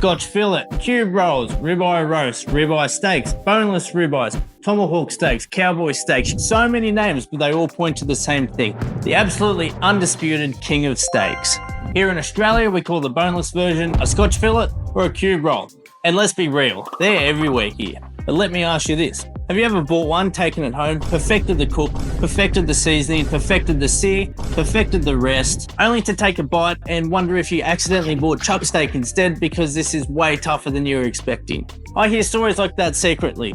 Scotch Fillet, cube rolls, ribeye roast, ribeye steaks, boneless ribeyes, Tomahawk steaks, Cowboy steaks. So many names, but they all point to the same thing. The absolutely undisputed king of steaks. Here in Australia, we call the boneless version a Scotch Fillet or a cube roll. And let's be real, they're everywhere here. But let me ask you this. Have you ever bought one, taken it home, perfected the cook, perfected the seasoning, perfected the sear, perfected the rest, only to take a bite and wonder if you accidentally bought chuck steak instead because this is way tougher than you were expecting? I hear stories like that secretly.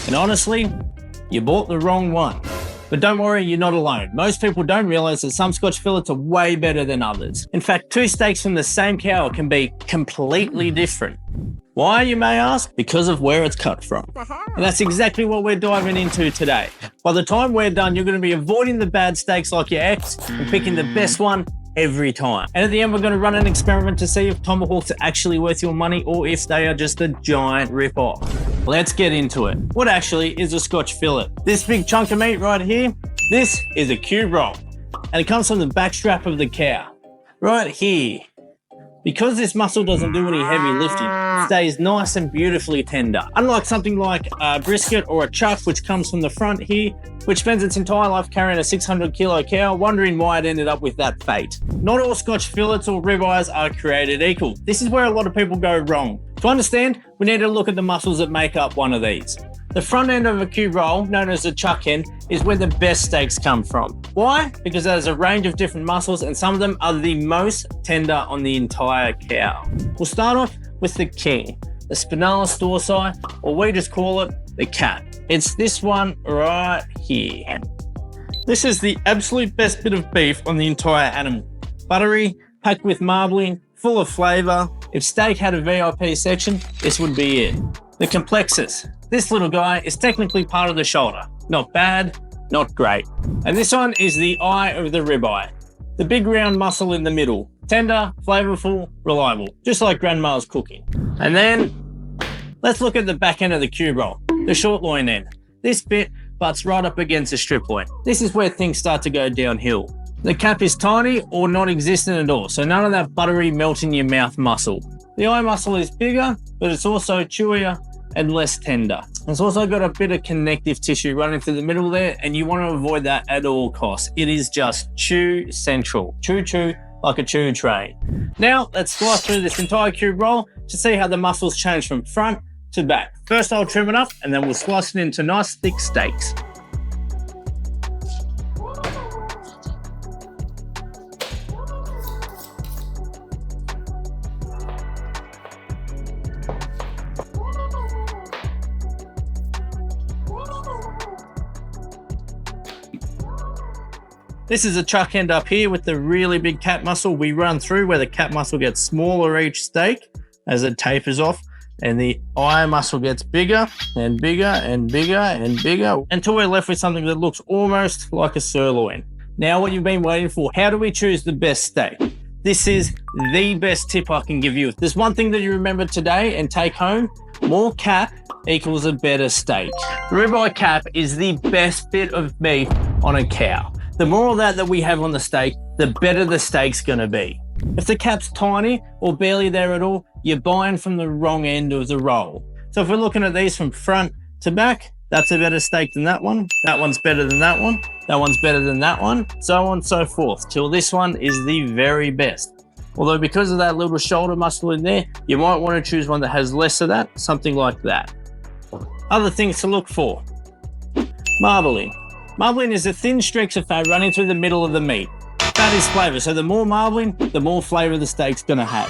And honestly, you bought the wrong one. But don't worry, you're not alone. Most people don't realize that some Scotch fillets are way better than others. In fact, two steaks from the same cow can be completely different. Why, you may ask? Because of where it's cut from. And that's exactly what we're diving into today. By the time we're done, you're going to be avoiding the bad steaks like your ex and picking the best one every time. And at the end, we're going to run an experiment to see if tomahawks are actually worth your money or if they are just a giant rip-off. Let's get into it. What actually is a Scotch fillet? This big chunk of meat right here, this is a cube roll. And it comes from the back strap of the cow. Right here. Because this muscle doesn't do any heavy lifting, it stays nice and beautifully tender. Unlike something like a brisket or a chuck, which comes from the front here, which spends its entire life carrying a 600 kilo cow, wondering why it ended up with that fate. Not all Scotch fillets or ribeyes are created equal. This is where a lot of people go wrong. To understand, we need to look at the muscles that make up one of these. The front end of a cube roll, known as the chuck end, is where the best steaks come from. Why? Because there's a range of different muscles and some of them are the most tender on the entire cow. We'll start off with the king, the spinalis dorsi, or we just call it the cat. It's this one right here. This is the absolute best bit of beef on the entire animal. Buttery, packed with marbling, full of flavour. If steak had a VIP section, this would be it. The complexus. This little guy is technically part of the shoulder. Not bad, not great. And this one is the eye of the ribeye. The big round muscle in the middle. Tender, flavorful, reliable. Just like grandma's cooking. And then, let's look at the back end of the cube roll. The short loin end. This bit butts right up against the strip loin. This is where things start to go downhill. The cap is tiny or non-existent at all, so none of that buttery melt in your mouth muscle. The eye muscle is bigger, but it's also chewier and less tender. It's also got a bit of connective tissue running through the middle there, and you want to avoid that at all costs. It is just chew central. Chew chew like a chew train. Now let's slice through this entire cube roll to see how the muscles change from front to back. First I'll trim it up and then we'll slice it into nice thick steaks. This is a chuck end up here with the really big cat muscle we run through, where the cat muscle gets smaller each steak as it tapers off, and the eye muscle gets bigger and bigger and bigger and bigger until we're left with something that looks almost like a sirloin. Now what you've been waiting for, how do we choose the best steak? This is the best tip I can give you. If there's one thing that you remember today and take home, more cap equals a better steak. The ribeye cap is the best bit of meat on a cow. The more of that we have on the steak, the better the steak's gonna be. If the cap's tiny or barely there at all, you're buying from the wrong end of the roll. So if we're looking at these from front to back, that's a better steak than that one. That one's better than that one. That one's better than that one. So on and so forth, till this one is the very best. Although because of that little shoulder muscle in there, you might want to choose one that has less of that, something like that. Other things to look for. Marbling. Marbling is the thin streaks of fat running through the middle of the meat. Fat is flavour, so the more marbling, the more flavour the steak's gonna have.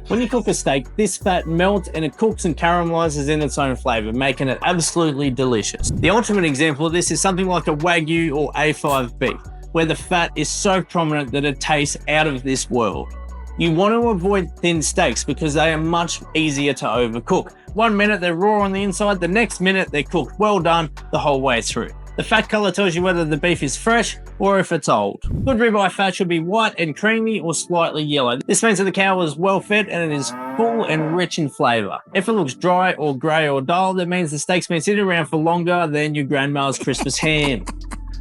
When you cook a steak, this fat melts and it cooks and caramelizes in its own flavour, making it absolutely delicious. The ultimate example of this is something like a Wagyu or A5 beef, where the fat is so prominent that it tastes out of this world. You want to avoid thin steaks because they are much easier to overcook. 1 minute they're raw on the inside, the next minute they're cooked well done the whole way through. The fat color tells you whether the beef is fresh or if it's old. Good ribeye fat should be white and creamy or slightly yellow. This means that the cow is well fed and it is full and rich in flavor. If it looks dry or gray or dull, that means the steak's been sitting around for longer than your grandma's Christmas ham.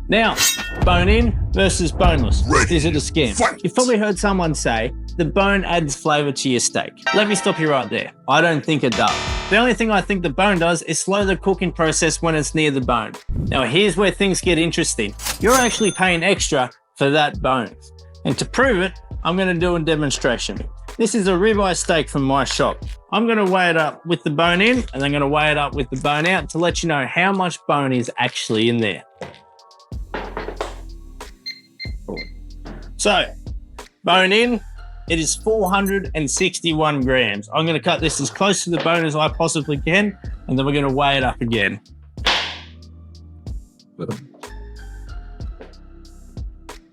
Now, bone in versus boneless. Is it a scam? You've probably heard someone say, the bone adds flavor to your steak. Let me stop you right there. I don't think it does. The only thing I think the bone does is slow the cooking process when it's near the bone. Now here's where things get interesting. You're actually paying extra for that bone. And to prove it, I'm going to do a demonstration. This is a ribeye steak from my shop. I'm going to weigh it up with the bone in, and I'm going to weigh it up with the bone out to let you know how much bone is actually in there. So, bone in, it is 461 grams. I'm going to cut this as close to the bone as I possibly can, and then we're going to weigh it up again.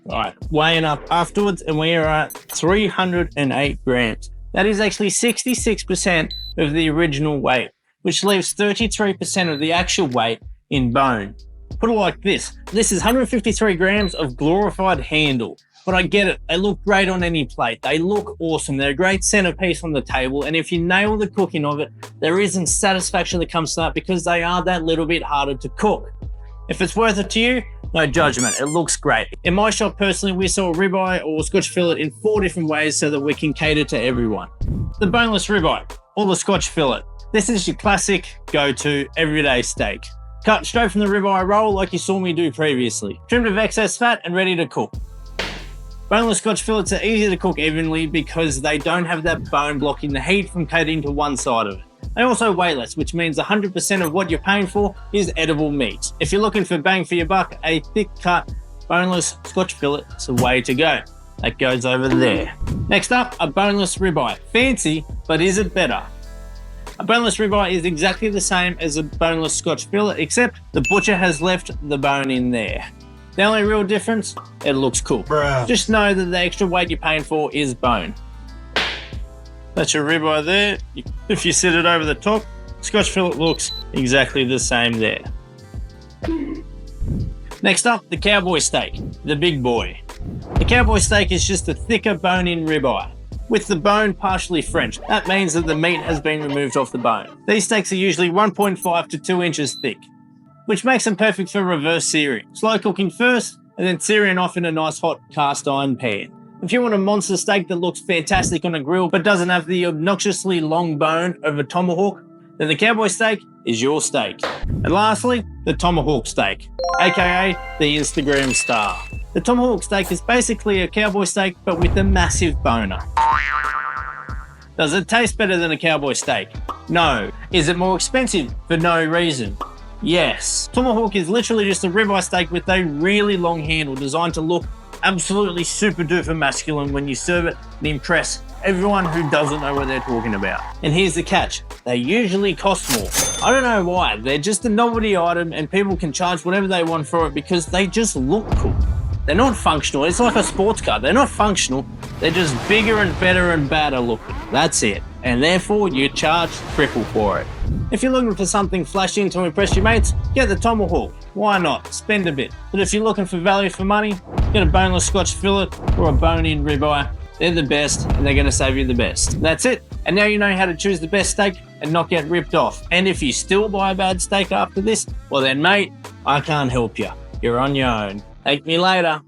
All right, weighing up afterwards, and we are at 308 grams. That is actually 66% of the original weight, which leaves 33% of the actual weight in bone. Put it like this. This is 153 grams of glorified handle. But I get it, they look great on any plate. They look awesome. They're a great centerpiece on the table. And if you nail the cooking of it, there isn't satisfaction that comes to that because they are that little bit harder to cook. If it's worth it to you, no judgment, it looks great. In my shop personally, we sell ribeye or Scotch fillet in 4 different ways so that we can cater to everyone. The boneless ribeye or the Scotch fillet. This is your classic go-to everyday steak. Cut straight from the ribeye roll like you saw me do previously. Trimmed of excess fat and ready to cook. Boneless Scotch fillets are easy to cook evenly because they don't have that bone blocking the heat from cutting to one side of it. They also weigh less, which means 100% of what you're paying for is edible meat. If you're looking for bang for your buck, a thick cut boneless Scotch fillet is the way to go. That goes over there. Next up, a boneless ribeye. Fancy, but is it better? A boneless ribeye is exactly the same as a boneless Scotch fillet, except the butcher has left the bone in there. The only real difference, it looks cool. Bruh. Just know that the extra weight you're paying for is bone. That's your ribeye there. If you sit it over the top, Scotch fillet looks exactly the same there. Next up, the Cowboy steak, the big boy. The Cowboy steak is just a thicker bone-in ribeye, with the bone partially French. That means that the meat has been removed off the bone. These steaks are usually 1.5 to 2 inches thick, which makes them perfect for reverse searing. Slow cooking first, and then searing off in a nice hot cast iron pan. If you want a monster steak that looks fantastic on a grill but doesn't have the obnoxiously long bone of a tomahawk, then the Cowboy steak is your steak. And lastly, the Tomahawk Steak, aka the Instagram star. The Tomahawk Steak is basically a cowboy steak but with a massive boner. Does it taste better than a cowboy steak? No. Is it more expensive? For no reason. Yes. Tomahawk is literally just a ribeye steak with a really long handle designed to look absolutely super duper masculine when you serve it and impress everyone who doesn't know what they're talking about. And here's the catch, they usually cost more. I don't know why, they're just a novelty item and people can charge whatever they want for it because they just look cool. They're not functional, it's like a sports car, they're not functional, they're just bigger and better and badder looking, that's it. And therefore you charge triple for it. If you're looking for something flashy to impress your mates, get the Tomahawk. Why not? Spend a bit. But if you're looking for value for money, get a boneless Scotch fillet or a bone-in ribeye. They're the best and they're going to save you the best. That's it. And now you know how to choose the best steak and not get ripped off. And if you still buy a bad steak after this, well then mate, I can't help you. You're on your own. Thank me later.